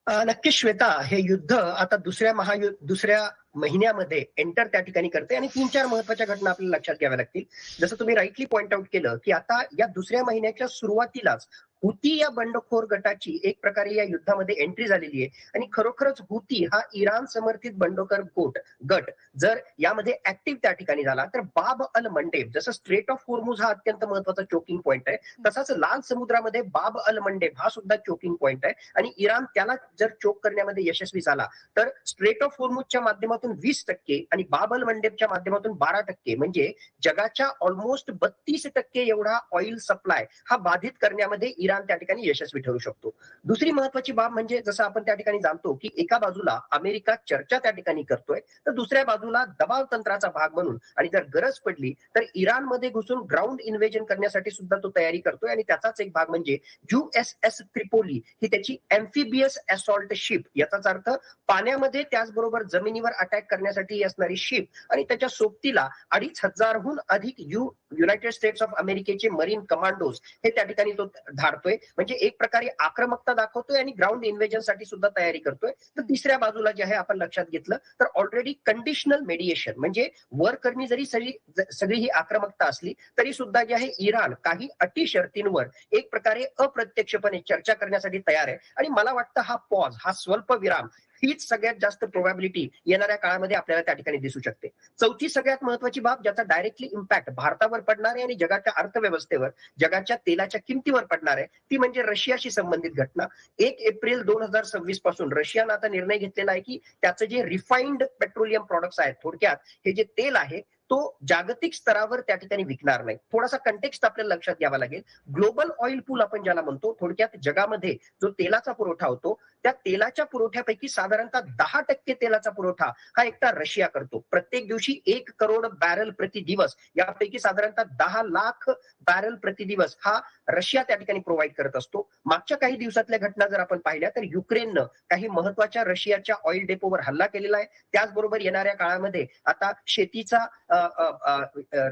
नक्कीच श्वेता, हे युद्ध आता दुसऱ्या महिन्यामध्ये एंटर त्या ठिकाणी करते आणि 3-4 महत्त्वाच्या घटना आपल्याला लक्षात घ्याव्या लागतील. जसं तुम्ही राईटली पॉइंट आउट केलं, की आता या दुसऱ्या महिन्याच्या सुरुवातीलाच हुती या बंडखोर गटाची एक प्रकारे या युद्धामध्ये एंट्री झालेली आहे आणि खरोखरच हुती हा इराण समर्थित बंडखोर गट जर यामध्ये ऍक्टिव्ह त्या ठिकाणी झाला तर बाब अल मंडेब, जसं स्ट्रेट ऑफ होर्मुझ हा अत्यंत महत्वाचा चोकिंग पॉइंट आहे, तसाच लाल समुद्रामध्ये बाब अल मंडेब हा सुद्धा चोकिंग पॉइंट आहे आणि इराण त्याला जर चोक करण्यामध्ये यशस्वी झाला तर स्ट्रेट ऑफ होर्मुझच्या माध्यमातून 20% आणि बाब अल मंडेबच्या माध्यमातून 12%, म्हणजे जगाच्या ऑलमोस्ट 32% एवढा ऑइल सप्लाय हा बाधित करण्यामध्ये इराण त्या ठिकाणी यशस्वी ठरू शकतो. दुसरी महत्वाची बाब म्हणजे जसं आपण त्या ठिकाणी जाणतो की एका बाजूला अमेरिका चर्चा त्या ठिकाणी करतोय, तर दुसऱ्या बाजूला दबाव तंत्राचा भाग म्हणून आणि जर गरज पडली तर इराणमध्ये घुसून ग्राउंड इन्व्हेजन करण्यासाठी सुद्धा तो तयारी करतोय आणि त्याचाच एक भाग म्हणजे USS त्रिपोली ही त्याची एम्फिबियस असॉल्ट शिप, याचाच अर्थ पाण्यामध्ये त्याचबरोबर जमिनीवर अटॅक करण्यासाठी असणारी शिप आणि त्याच्या सोबतीला 2,500हून अधिक युनायटेड स्टेट्स ऑफ अमेरिकेचे मरीन कमांडोज हे त्या ठिकाणी तो धाडतोय, म्हणजे एक प्रकारे आक्रमकता दाखवतोय आणि ग्राउंड इन्व्हेजनसाठी सुद्धा तयारी करतोय. तर तिसऱ्या बाजूला जे आहे आपण लक्षात घेतलं तर ऑलरेडी कंडिशनल मेडिएशन, म्हणजे वर करणी जरी सगळी ही आक्रमकता असली तरी सुद्धा जे आहे इराण काही अटी शर्तींवर एक प्रकारे अप्रत्यक्षपणे चर्चा करण्यासाठी तयार आहे आणि मला वाटतं हा पॉज, हा स्वल्प विराम हीच सगळ्यात जास्त प्रोबॅबिलिटी येणाऱ्या काळामध्ये आपल्याला त्या ठिकाणी दिसू शकते. चौथी सगळ्यात महत्वाची बाब ज्याचा डायरेक्टली इम्पॅक्ट भारतावर पडणार आहे आणि जगाच्या अर्थव्यवस्थेवर, जगाच्या तेलाच्या किमतीवर पडणार आहे, ती म्हणजे रशियाशी संबंधित घटना. 1 एप्रिल 2026 पासून रशियानं आता निर्णय घेतलेला आहे की त्याचं जे रिफाईन्ड पेट्रोलियम प्रॉडक्ट्स आहेत, थोडक्यात हे जे तेल आहे तो जागतिक स्तरावर त्या ठिकाणी विकणार नाही. थोडासा कंटेक्स्ट आपल्याला लक्षात घ्यावा लागेल. ग्लोबल ऑइल पूल आपण ज्याला म्हणतो, थोडक्यात जगामध्ये जो तेलाचा पुरवठा होतो त्या तेलाच्या पुरवठ्यापैकी साधारणतः 10% तेलाचा पुरवठा हा एकटा रशिया करतो. प्रत्येक दिवशी 1 करोड बॅरल प्रतिदिवस, यापैकी साधारणतः 10 लाख बॅरल प्रतिदिवस हा रशिया त्या ठिकाणी प्रोव्हाइड करत असतो. मागच्या काही दिवसातल्या घटना जर आपण पाहिल्या तर युक्रेननं काही महत्वाच्या रशियाच्या ऑइल डेपोवर हल्ला केलेला आहे. त्याचबरोबर येणाऱ्या काळामध्ये आता शेतीचा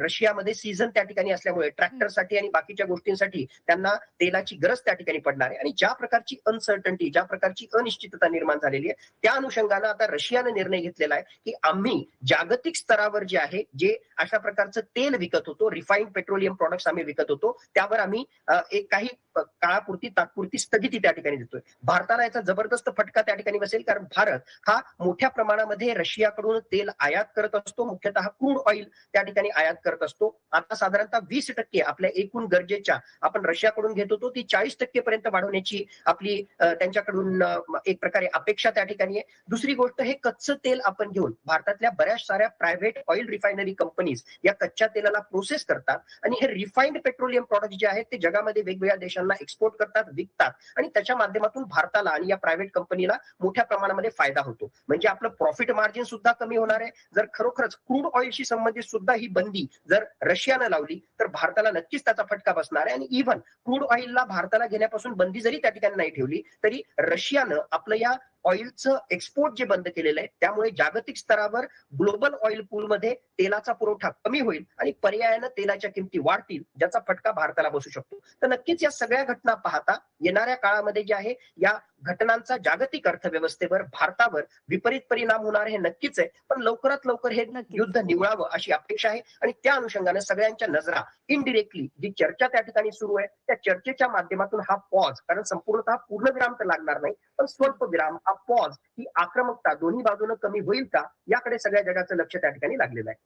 रशियामध्ये सीझन त्या ठिकाणी असल्यामुळे ट्रॅक्टरसाठी आणि बाकीच्या गोष्टींसाठी त्यांना तेलाची गरज त्या ठिकाणी पडणार आहे आणि ज्या प्रकारची अनसर्टन्टी, ज्या प्रकारची अनिश्चितता निर्माण झालेली आहे त्या अनुषंगानं आता रशियाने निर्णय घेतलेला आहे की आम्ही जागतिक स्तरावर जे आहे, जे अशा प्रकारचं तेल विकत होतो, रिफाईन्ड पेट्रोलियम प्रॉडक्ट्स आम्ही विकत होतो, त्यावर आम्ही एक काही काळापुरती तात्पुरती स्थगिती त्या ठिकाणी देतोय. भारताला याचा जबरदस्त फटका त्या ठिकाणी बसेल, कारण भारत हा मोठ्या प्रमाणामध्ये रशियाकडून तेल आयात करत असतो, मुख्यतः क्रूड ऑइल त्या ठिकाणी आयात करत असतो. आता साधारणतः 20% आपल्या एकूण गरजेच्या आपण रशियाकडून घेत होतो ती 40% पर्यंत वाढवण्याची आपली त्यांच्याकडून एक प्रकारे अपेक्षा त्या ठिकाणी आहे. दुसरी गोष्ट, हे कच्चं तेल आपण घेऊन भारतातल्या बऱ्याच साऱ्या प्रायव्हेट ऑइल रिफायनरी कंपनीज या कच्च्या तेलाला प्रोसेस करतात आणि हे रिफाईन्ड पेट्रोलियम प्रॉडक्ट जे आहेत ते जगामध्ये वेगवेगळ्या देशांना एक्सपोर्ट करतात, विकतात आणि त्याच्या माध्यमातून भारताला आणि या प्रायव्हेट कंपनीला मोठ्या प्रमाणामध्ये फायदा होतो. म्हणजे आपलं प्रॉफिट मार्जिन सुद्धा कमी होणार आहे. जर खरोखरच क्रूड ऑइलशी संबंधित सुद्धा ही बंदी जर रशियानं लावली तर भारताला नक्कीच त्याचा फटका बसणार आहे आणि इव्हन क्रूड ऑइलला भारताला घेण्यापासून बंदी जरी त्या ठिकाणी नाही ठेवली तरी रशियानं आपलं या ऑइलचं एक्सपोर्ट जे बंद केलेलं आहे त्यामुळे जागतिक स्तरावर ग्लोबल ऑइल पूलमध्ये तेलाचा पुरवठा कमी होईल आणि पर्यायानं तेलाच्या किमती वाढतील, ज्याचा फटका भारताला बसू शकतो. तर नक्कीच या सगळ्या घटना पाहता येणाऱ्या काळामध्ये जे आहे या घटनांचा जागतिक अर्थव्यवस्थेवर, भारतावर विपरीत परिणाम होणार हे नक्कीच आहे, पण लवकरात लवकर हे नक्कीच. युद्ध निवळावं अशी अपेक्षा आहे आणि त्या अनुषंगाने सगळ्यांच्या नजरा इनडिरेक्टली जी चर्चा त्या ठिकाणी सुरू आहे त्या चर्चेच्या माध्यमातून हा पॉज, कारण संपूर्णतः पूर्णविराम तर लागणार नाही पण स्वल्प विराम, हा पॉज, ही आक्रमकता दोन्ही बाजूने कमी होईल का याकडे सगळ्या जगाचं लक्ष त्या ठिकाणी लागलेलं आहे.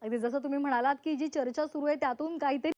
अगदी जसं तुम्ही म्हणालात, की जी चर्चा सुरू आहे त्यातून काहीतरी